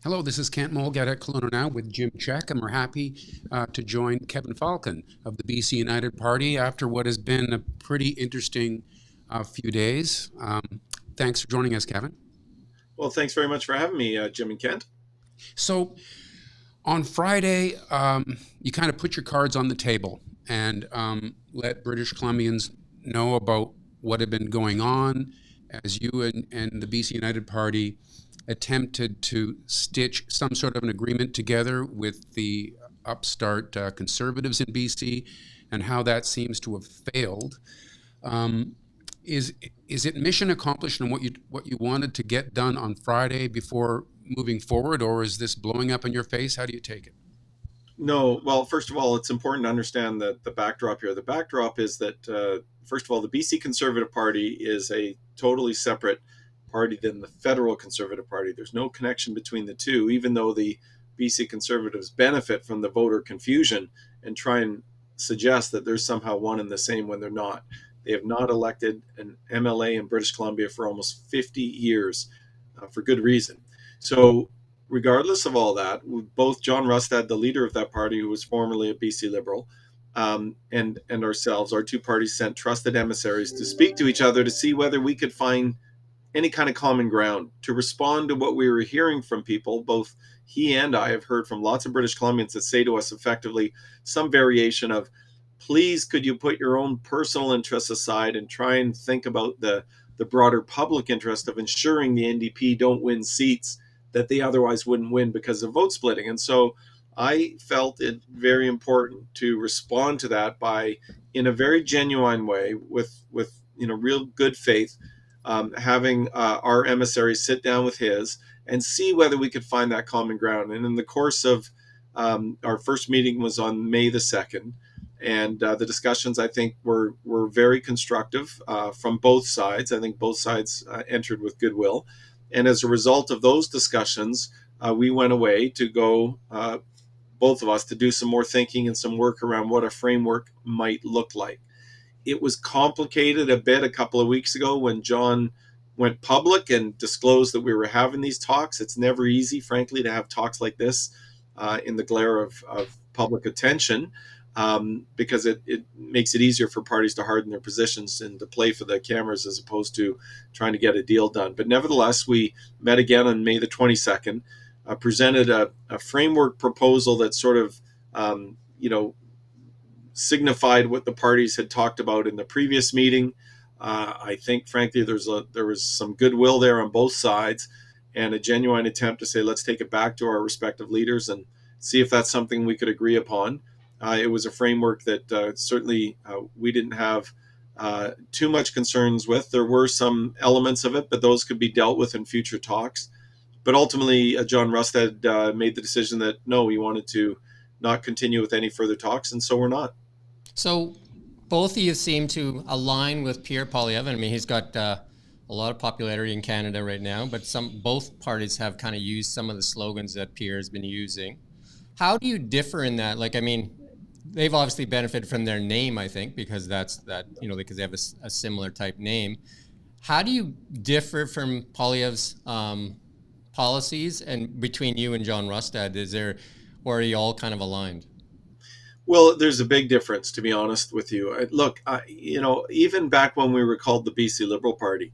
Hello, this is Kent Molgat at Kelowna now with Jim Check, and we're happy to join Kevin Falcon of the BC United Party after what has been a pretty interesting few days. Thanks for joining us, Kevin. Well, thanks very much for having me, Jim and Kent. So, on Friday, you kind of put your cards on the table and let British Columbians know about what had been going on as you and the BC United Party attempted to stitch some sort of an agreement together with the upstart conservatives in BC, and how that seems to have failed. Um, is is it mission accomplished in what you wanted to get done on Friday before moving forward, or is this blowing up in your face? How do you take it? No, well, first of all, it's important to understand that the backdrop here. The backdrop is that, first of all, the BC Conservative Party is a totally separate party than the federal Conservative Party. There's no connection between the two, even though the BC Conservatives benefit from the voter confusion and try and suggest that they're somehow one and the same when they're not. They have not elected an MLA in British Columbia for almost 50 years for good reason. So regardless of all that, both John Rustad, the leader of that party, who was formerly a BC Liberal, and ourselves, our two parties sent trusted emissaries to speak to each other to see whether we could find any kind of common ground to respond to what we were hearing from people. Both he and I have heard from lots of British Columbians that say to us effectively some variation of, please, could you put your own personal interests aside and try and think about the broader public interest of ensuring the NDP don't win seats that they otherwise wouldn't win because of vote splitting. And so I felt it very important to respond to that by, in a very genuine way, with real good faith, having our emissary sit down with his and see whether we could find that common ground. And in the course of our first meeting was on May the 2nd. And the discussions, I think, were very constructive from both sides. I think both sides entered with goodwill. And as a result of those discussions, we went away to go, both of us, to do some more thinking and some work around what a framework might look like. It was complicated a bit a couple of weeks ago when John went public and disclosed that we were having these talks. It's never easy, frankly, to have talks like this in the glare of public attention, because it makes it easier for parties to harden their positions and to play for the cameras as opposed to trying to get a deal done. But nevertheless, we met again on May the 22nd, presented a framework proposal that sort of, signified what the parties had talked about in the previous meeting. I think, frankly, there was some goodwill there on both sides and a genuine attempt to say, let's take it back to our respective leaders and see if that's something we could agree upon. It was a framework that certainly we didn't have too much concerns with. There were some elements of it, but those could be dealt with in future talks. But ultimately, John Rustad made the decision that no, he wanted to not continue with any further talks, and so we're not. So both of you seem to align with Pierre Poilievre. I mean, he's got a lot of popularity in Canada right now, but both parties have kind of used some of the slogans that Pierre has been using. How do you differ in that? Like, I mean, they've obviously benefited from their name, I think, because because they have a similar type name. How do you differ from Poilievre's policies and between you and John Rustad? Or are you all kind of aligned? Well, there's a big difference, to be honest with you. Look, even back when we were called the BC Liberal Party,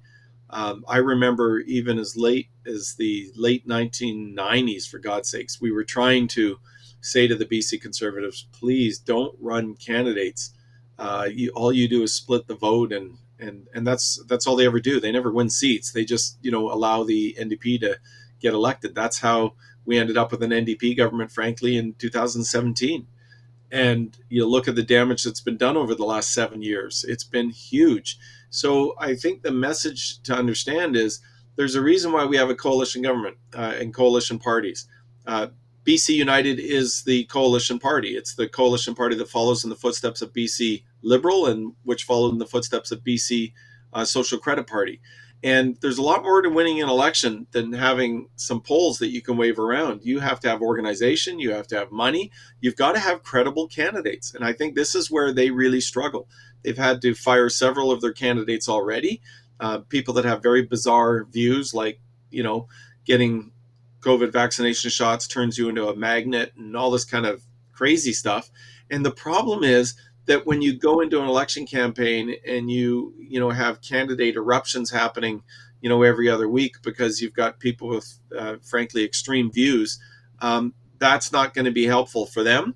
I remember even as late as the late 1990s, for God's sakes, we were trying to say to the BC Conservatives, please don't run candidates. All you do is split the vote, and that's all they ever do. They never win seats. They just allow the NDP to get elected. That's how we ended up with an NDP government, frankly, in 2017. And you look at the damage that's been done over the last 7 years. It's been huge. So I think the message to understand is there's a reason why we have a coalition government and coalition parties. Uh, BC United is the coalition party. It's the coalition party that follows in the footsteps of BC Liberal, and which followed in the footsteps of BC Social Credit Party. And there's a lot more to winning an election than having some polls that you can wave around. You have to have organization, you have to have money, you've got to have credible candidates. And I think this is where they really struggle. They've had to fire several of their candidates already, people that have very bizarre views, like, getting COVID vaccination shots turns you into a magnet and all this kind of crazy stuff. And the problem is that when you go into an election campaign and you have candidate eruptions happening, every other week because you've got people with, frankly, extreme views, that's not going to be helpful for them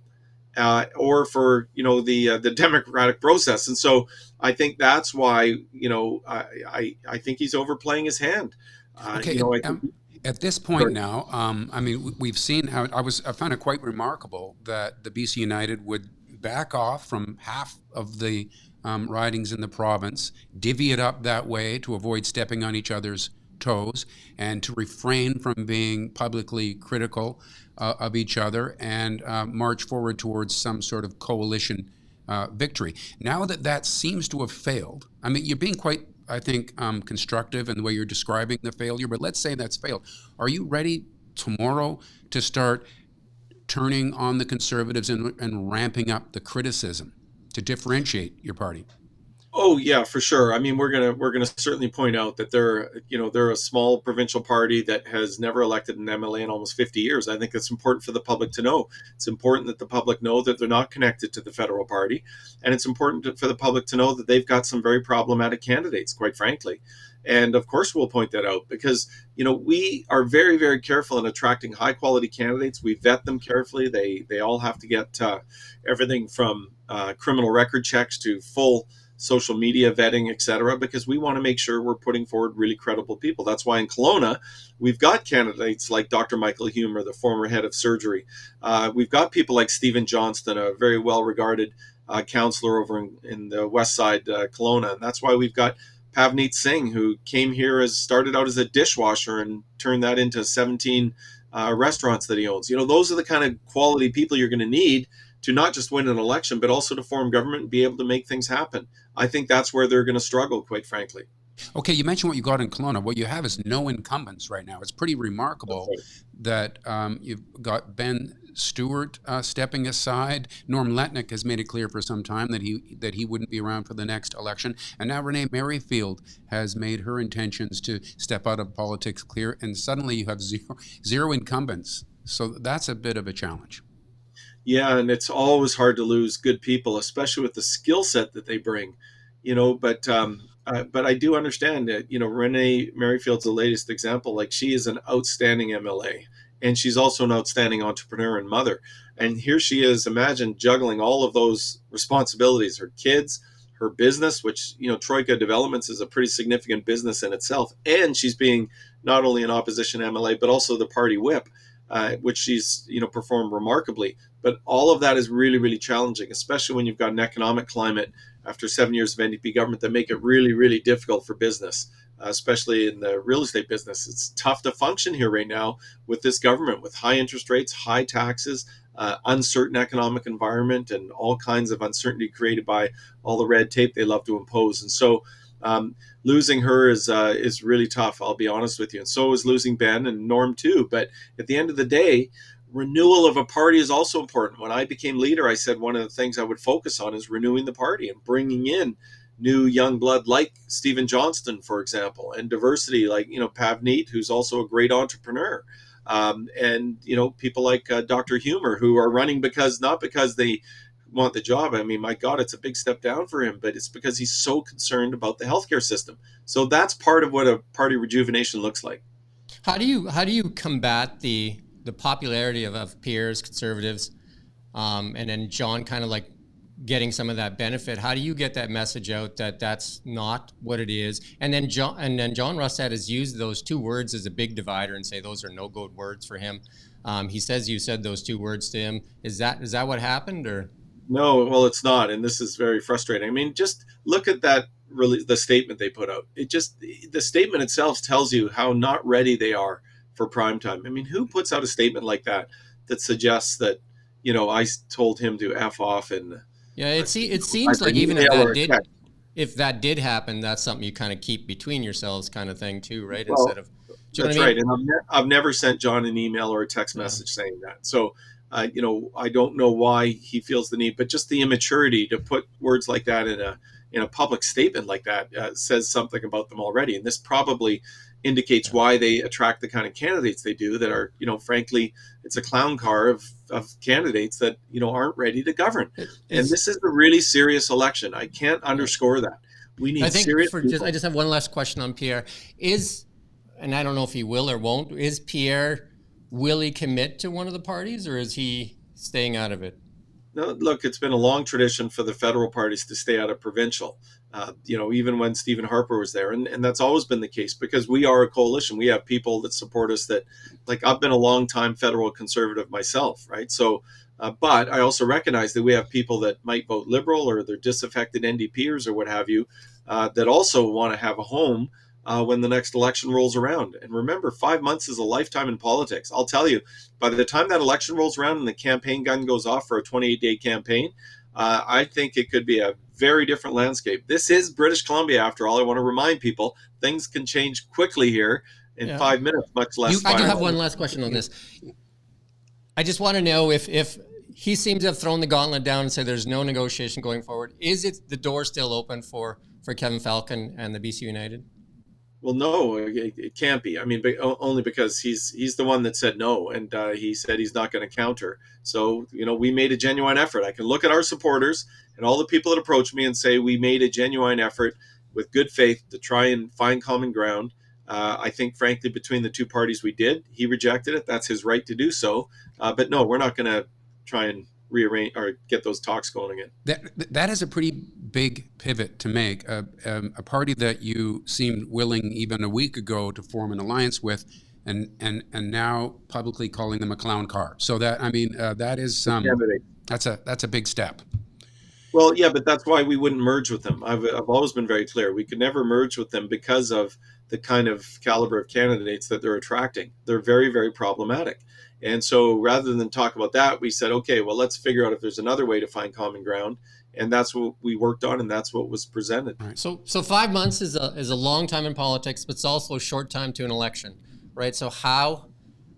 or for the democratic process. And so I think that's why I think he's overplaying his hand. Okay, at this point now, I mean, we've seen how I found it quite remarkable that the BC United would back off from half of the ridings in the province, divvy it up that way to avoid stepping on each other's toes, and to refrain from being publicly critical of each other, and march forward towards some sort of coalition victory. Now that that seems to have failed, I mean, you're being quite, I think, constructive in the way you're describing the failure, but let's say that's failed. Are you ready tomorrow to start turning on the Conservatives and ramping up the criticism to differentiate your party? Oh yeah, for sure. I mean, we're gonna certainly point out that they're a small provincial party that has never elected an MLA in almost 50 years. I think it's important for the public to know. It's important that the public know that they're not connected to the federal party, and it's important for the public to know that they've got some very problematic candidates, quite frankly. And of course, we'll point that out because we are very, very careful in attracting high quality candidates. We vet them carefully. They all have to get everything from criminal record checks to full social media vetting, et cetera, because we want to make sure we're putting forward really credible people. That's why in Kelowna, we've got candidates like Dr. Michael Humer, the former head of surgery. We've got people like Stephen Johnston, a very well-regarded counselor over in the west side, Kelowna. And that's why we've got Pavneet Singh, who came here started out as a dishwasher and turned that into 17 restaurants that he owns. Those are the kind of quality people you're going to need to not just win an election, but also to form government and be able to make things happen. I think that's where they're going to struggle, quite frankly. Okay, you mentioned what you got in Kelowna. What you have is no incumbents right now. It's pretty remarkable that you've got Ben Stewart stepping aside. Norm Letnick has made it clear for some time that he wouldn't be around for the next election. And now Renee Merrifield has made her intentions to step out of politics clear. And suddenly you have zero incumbents. So that's a bit of a challenge. Yeah, and it's always hard to lose good people, especially with the skill set that they bring. But I do understand that Renee Merrifield's the latest example. Like, she is an outstanding MLA, and she's also an outstanding entrepreneur and mother. And here she is, imagine juggling all of those responsibilities: her kids, her business, which Troika Developments is a pretty significant business in itself, and she's being not only an opposition MLA but also the party whip. Which she's performed remarkably. But all of that is really, really challenging, especially when you've got an economic climate after 7 years of NDP government that make it really, really difficult for business, especially in the real estate business. It's tough to function here right now with this government, with high interest rates, high taxes, uncertain economic environment, and all kinds of uncertainty created by all the red tape they love to impose. And so losing her is really tough, I'll be honest with you. And so is losing Ben and Norm too. But at the end of the day, renewal of a party is also important. When I became leader, I said one of the things I would focus on is renewing the party and bringing in new young blood like Stephen Johnston, for example, and diversity like Pavneet, who's also a great entrepreneur. And people like Dr. Humer, who are running not because they want the job. I mean, my God, it's a big step down for him, but it's because he's so concerned about the healthcare system. So that's part of what a party rejuvenation looks like. How do you combat the popularity of peers, Conservatives, and then John kind of like getting some of that benefit? How do you get that message out that that's not what it is? And then John Rustad has used those two words as a big divider and say those are no-go words for him. He says you said those two words to him. Is that what happened, or? No, well, it's not, and this is very frustrating. I mean, just look at that. Really, the statement they put out. The statement itself tells you how not ready they are for prime time. I mean, who puts out a statement like that suggests that I told him to F off? And yeah, it seems like even if that did happen, that's something you kind of keep between yourselves, kind of thing too, right? Well, Instead of that's right. And I've never sent John an email or a text message saying that. So. I don't know why he feels the need, but just the immaturity to put words like that in a public statement like that says something about them already. And this probably indicates why they attract the kind of candidates they do that are, frankly, it's a clown car of candidates that, aren't ready to govern. And this is a really serious election. I can't underscore that. We need serious people. I just have one last question on Pierre. And I don't know if he will or won't, will he commit to one of the parties, or is he staying out of it? No, look, it's been a long tradition for the federal parties to stay out of provincial, even when Stephen Harper was there. And that's always been the case because we are a coalition. We have people that support us that, like, I've been a long time federal conservative myself, right? So, but I also recognize that we have people that might vote Liberal or they're disaffected NDPers or what have you, that also want to have a home when the next election rolls around. And remember, 5 months is a lifetime in politics. I'll tell you, by the time that election rolls around and the campaign gun goes off for a 28-day campaign, I think it could be a very different landscape. This is British Columbia, after all. I want to remind people, things can change quickly here in 5 minutes, much less. I do have one last question on this. I just want to know if he seems to have thrown the gauntlet down and said there's no negotiation going forward. Is it the door still open for Kevin Falcon and the BC United? Well, no, it can't be. I mean, only because he's the one that said no, and he said he's not going to counter. So, we made a genuine effort. I can look at our supporters and all the people that approach me and say we made a genuine effort with good faith to try and find common ground. I think, frankly, between the two parties we did. He rejected it. That's his right to do so. But no, we're not going to try and rearrange or get those talks going again. That is a pretty big pivot to make. A party that you seemed willing even a week ago to form an alliance with, and now publicly calling them a clown car. So that that is that's a big step. Well, yeah, but that's why we wouldn't merge with them. I've always been very clear. We could never merge with them because of the kind of caliber of candidates that they're attracting. They're very, very problematic. And so rather than talk about that, we said, okay, well, let's figure out if there's another way to find common ground. And that's what we worked on, and that's what was presented. Right. So 5 months is a long time in politics, but it's also a short time to an election, right? So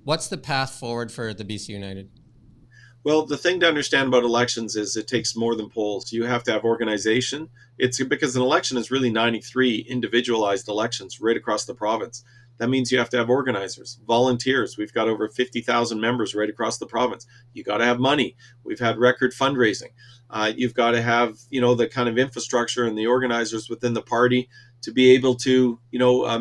what's the path forward for the BC United? Well, the thing to understand about elections is it takes more than polls. You have to have organization. It's because an election is really 93 individualized elections right across the province. That means you have to have organizers, volunteers. We've got over 50,000 members right across the province. You got to have money. We've had record fundraising. You've got to have, the kind of infrastructure and the organizers within the party to be able to,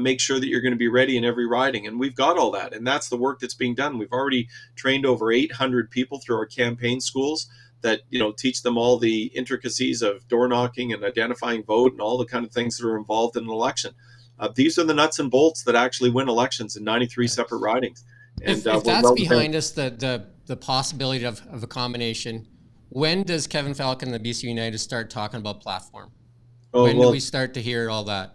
make sure that you're going to be ready in every riding. And we've got all that. And that's the work that's being done. We've already trained over 800 people through our campaign schools that, teach them all the intricacies of door knocking and identifying vote and all the kind of things that are involved in an election. These are the nuts and bolts that actually win elections in 93 separate ridings. And if that's behind us, the possibility of a combination, when does Kevin Falcon and the BC United start talking about platform? When do we start to hear all that?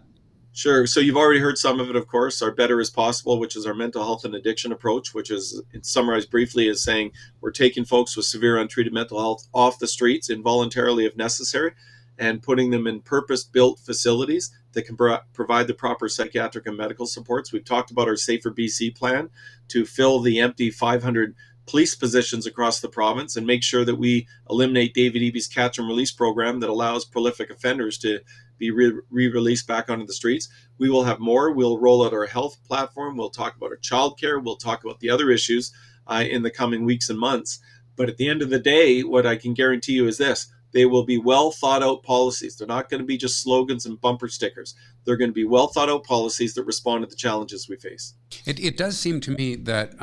Sure. So you've already heard some of it, of course. Our Better is Possible, which is our mental health and addiction approach, which is summarized briefly as saying we're taking folks with severe untreated mental health off the streets involuntarily if necessary and putting them in purpose-built facilities that can provide the proper psychiatric and medical supports. We've talked about our Safer BC plan to fill the empty 500 police positions across the province and make sure that we eliminate David Eby's catch and release program that allows prolific offenders to be re-released back onto the streets. We will have more. We'll roll out our health platform. We'll talk about our childcare. We'll talk about the other issues in the coming weeks and months. But at the end of the day, what I can guarantee you is this: they will be well thought out policies. They're not going to be just slogans and bumper stickers. They're going to be well thought out policies that respond to the challenges we face. It does seem to me that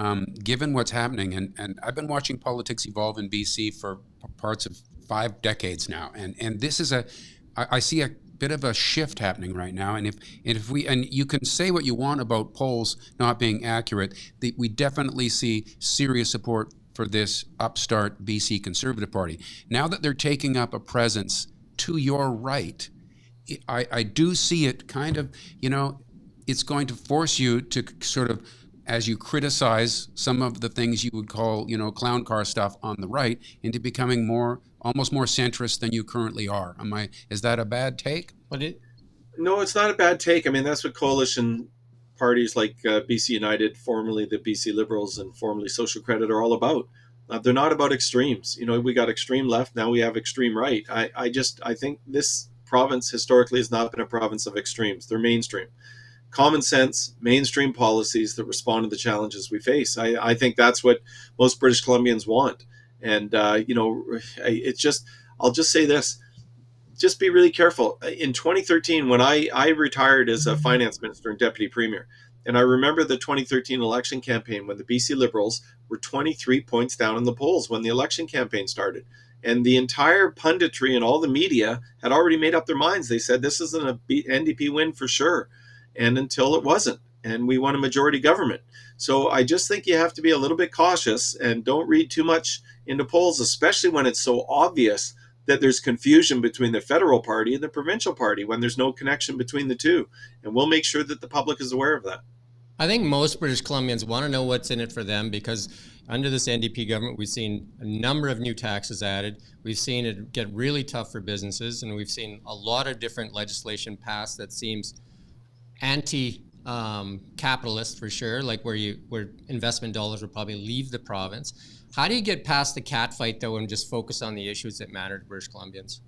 given what's happening, and I've been watching politics evolve in BC for parts of 5 decades now, and this is I see a bit of a shift happening right now. And if you can say what you want about polls not being accurate, we definitely see serious support for this upstart BC Conservative Party. Now that they're taking up a presence to your right, I do see it kind of, it's going to force you to sort of, as you criticize some of the things you would call, clown car stuff on the right, into becoming almost more centrist than you currently are. Is that a bad take? No, it's not a bad take. I mean, that's what coalition parties like BC United, formerly the BC Liberals and formerly Social Credit, are all about. They're not about extremes. We got extreme left, now we have extreme right. I think this province historically has not been a province of extremes. They're mainstream. common sense, mainstream policies that respond to the challenges we face. I think that's what most British Columbians want. And, it's just, I'll just say this, just be really careful. In 2013, when I retired as a finance minister and deputy premier, and I remember the 2013 election campaign when the BC Liberals were 23 points down in the polls when the election campaign started. And the entire punditry and all the media had already made up their minds. They said this isn't a NDP win for sure. And until it wasn't. And we won a majority government. So I just think you have to be a little bit cautious and don't read too much into polls, especially when it's so obvious that there's confusion between the federal party and the provincial party when there's no connection between the two. And we'll make sure that the public is aware of that. I think most British Columbians want to know what's in it for them, because under this NDP government, we've seen a number of new taxes added. We've seen it get really tough for businesses, and we've seen a lot of different legislation passed that seems anti-capitalist for sure, like where investment dollars will probably leave the province. How do you get past the catfight, though, and just focus on the issues that matter to British Columbians?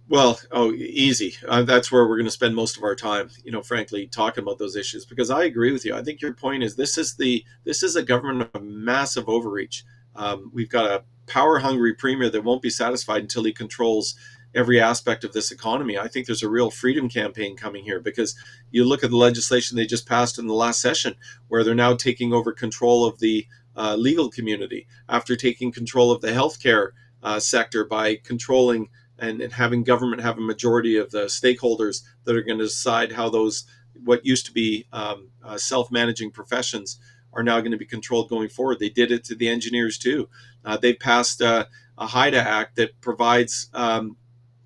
Well, easy. That's where we're going to spend most of our time, frankly, talking about those issues, because I agree with you. I think your point is this is a government of massive overreach. We've got a power-hungry premier that won't be satisfied until he controls every aspect of this economy. I think there's a real freedom campaign coming here, because you look at the legislation they just passed in the last session, where they're now taking over control of the legal community after taking control of the healthcare sector by controlling and having government have a majority of the stakeholders that are going to decide how those, what used to be self-managing professions, are now going to be controlled going forward. They did it to the engineers too. They passed a HIDA Act that provides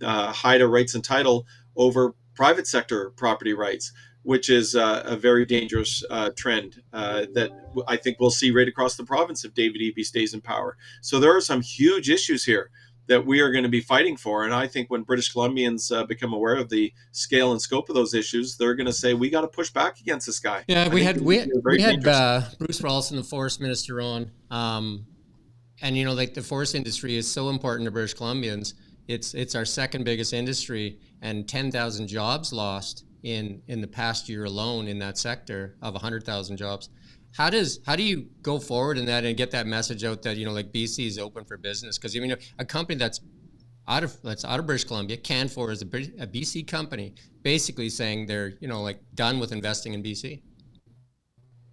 HIDA rights and title over private sector property rights, which is a very dangerous trend that I think we'll see right across the province if David Eby stays in power. So there are some huge issues here that we are going to be fighting for. And I think when British Columbians become aware of the scale and scope of those issues, they're going to say, we got to push back against this guy. Yeah, we had Bruce Ralston, the forest minister, on. And, like the forest industry is so important to British Columbians. It's our second biggest industry, and 10,000 jobs lost in the past year alone in that sector of 100,000 jobs. How do you go forward in that and get that message out that BC is open for business? Because a company that's out of British Columbia, Canfor is a BC company, basically saying they're done with investing in BC.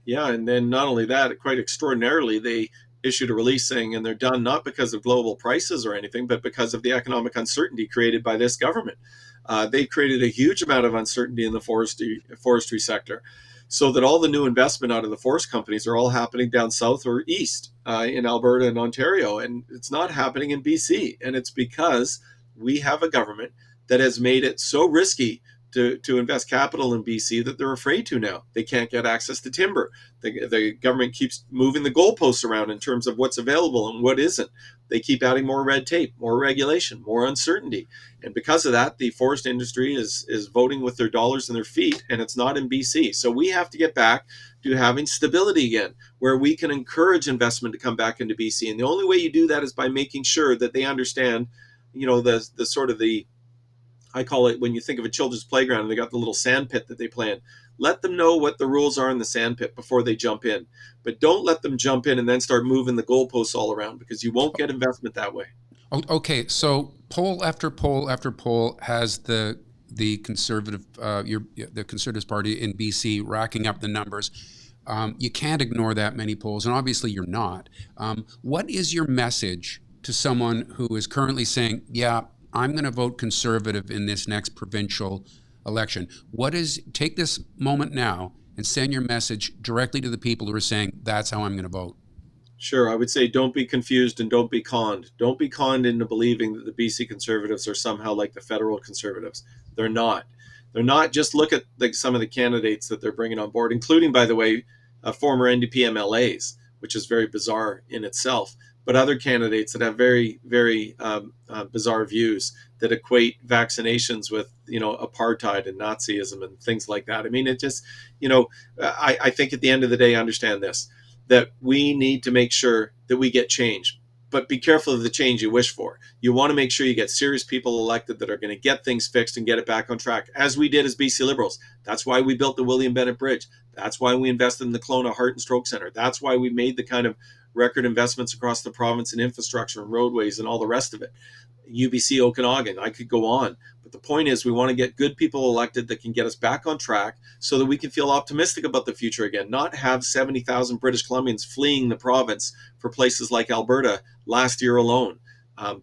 Yeah, and then not only that, quite extraordinarily, they issued a release saying, and they're done not because of global prices or anything, but because of the economic uncertainty created by this government. They created a huge amount of uncertainty in the forestry sector, so that all the new investment out of the forest companies are all happening down south or east in Alberta and Ontario, and it's not happening in BC. And it's because we have a government that has made it so risky to invest capital in BC that they're afraid to now. They can't get access to timber. The government keeps moving the goalposts around in terms of what's available and what isn't. They keep adding more red tape, more regulation, more uncertainty. And because of that, the forest industry is voting with their dollars and their feet, and it's not in BC. So we have to get back to having stability again, where we can encourage investment to come back into BC. And the only way you do that is by making sure that they understand, the sort of the, I call it, when you think of a children's playground and they got the little sand pit that they play in, let them know what the rules are in the sand pit before they jump in. But don't let them jump in and then start moving the goalposts all around, because you won't get investment that way. Okay, so poll after poll after poll has the Conservative, the Conservatives Party in BC racking up the numbers. You can't ignore that many polls, and obviously you're not. What is your message to someone who is currently saying, yeah, I'm going to vote Conservative in this next provincial election? Take this moment now and send your message directly to the people who are saying, that's how I'm going to vote. Sure. I would say don't be confused and don't be conned. Don't be conned into believing that the BC Conservatives are somehow like the federal Conservatives. They're not. They're not. Just look at some of the candidates that they're bringing on board, including, by the way, former NDP MLAs, which is very bizarre in itself, but other candidates that have very, very bizarre views that equate vaccinations with, apartheid and Nazism and things like that. I mean, it just, I think at the end of the day, understand this, that we need to make sure that we get change. but be careful of the change you wish for. You want to make sure you get serious people elected that are going to get things fixed and get it back on track, as we did as BC Liberals. That's why we built the William Bennett Bridge. That's why we invested in the Kelowna Heart and Stroke Center. That's why we made the kind of record investments across the province in infrastructure and roadways and all the rest of it. UBC Okanagan, I could go on. But the point is, we want to get good people elected that can get us back on track so that we can feel optimistic about the future again, not have 70,000 British Columbians fleeing the province for places like Alberta last year alone.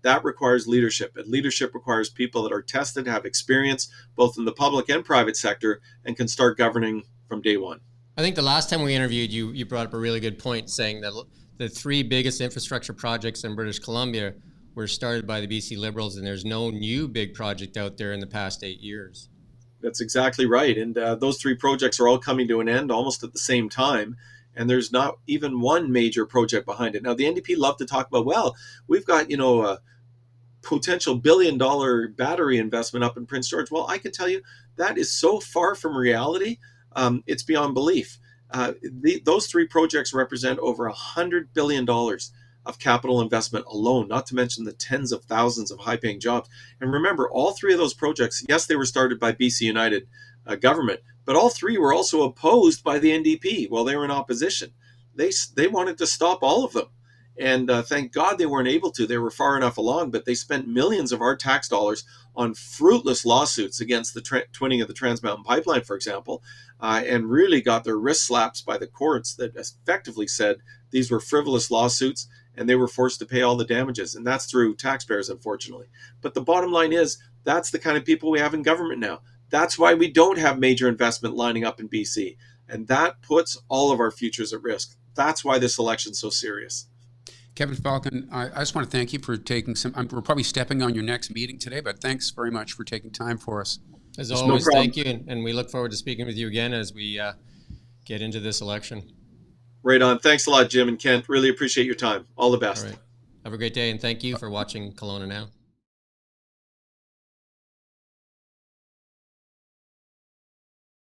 That requires leadership, and leadership requires people that are tested, have experience both in the public and private sector, and can start governing from day one. I think the last time we interviewed you, you brought up a really good point, saying that the three biggest infrastructure projects in British Columbia were started by the BC Liberals, and there's no new big project out there in the past 8 years. That's exactly right. And those three projects are all coming to an end almost at the same time. And there's not even one major project behind it. Now, the NDP love to talk about, well, we've got, a potential $1 billion battery investment up in Prince George. Well, I can tell you that is so far from reality. It's beyond belief. Those three projects represent over $100 billion of capital investment alone, not to mention the tens of thousands of high-paying jobs. And remember, all three of those projects, yes, they were started by BC United government, but all three were also opposed by the NDP while they were in opposition. They wanted to stop all of them. And thank God they weren't able to. They were far enough along, but they spent millions of our tax dollars on fruitless lawsuits against the twinning of the Trans Mountain Pipeline, for example, and really got their wrist slaps by the courts that effectively said these were frivolous lawsuits and they were forced to pay all the damages. And that's through taxpayers, unfortunately. But the bottom line is, that's the kind of people we have in government now. That's why we don't have major investment lining up in BC. And that puts all of our futures at risk. That's why this election's so serious. Kevin Falcon, I just want to thank you for taking we're probably stepping on your next meeting today, but thanks very much for taking time for us. As always, thank you. And we look forward to speaking with you again as we get into this election. Right on. Thanks a lot, Jim and Kent. Really appreciate your time. All the best. All right. Have a great day, and thank you for watching Kelowna Now.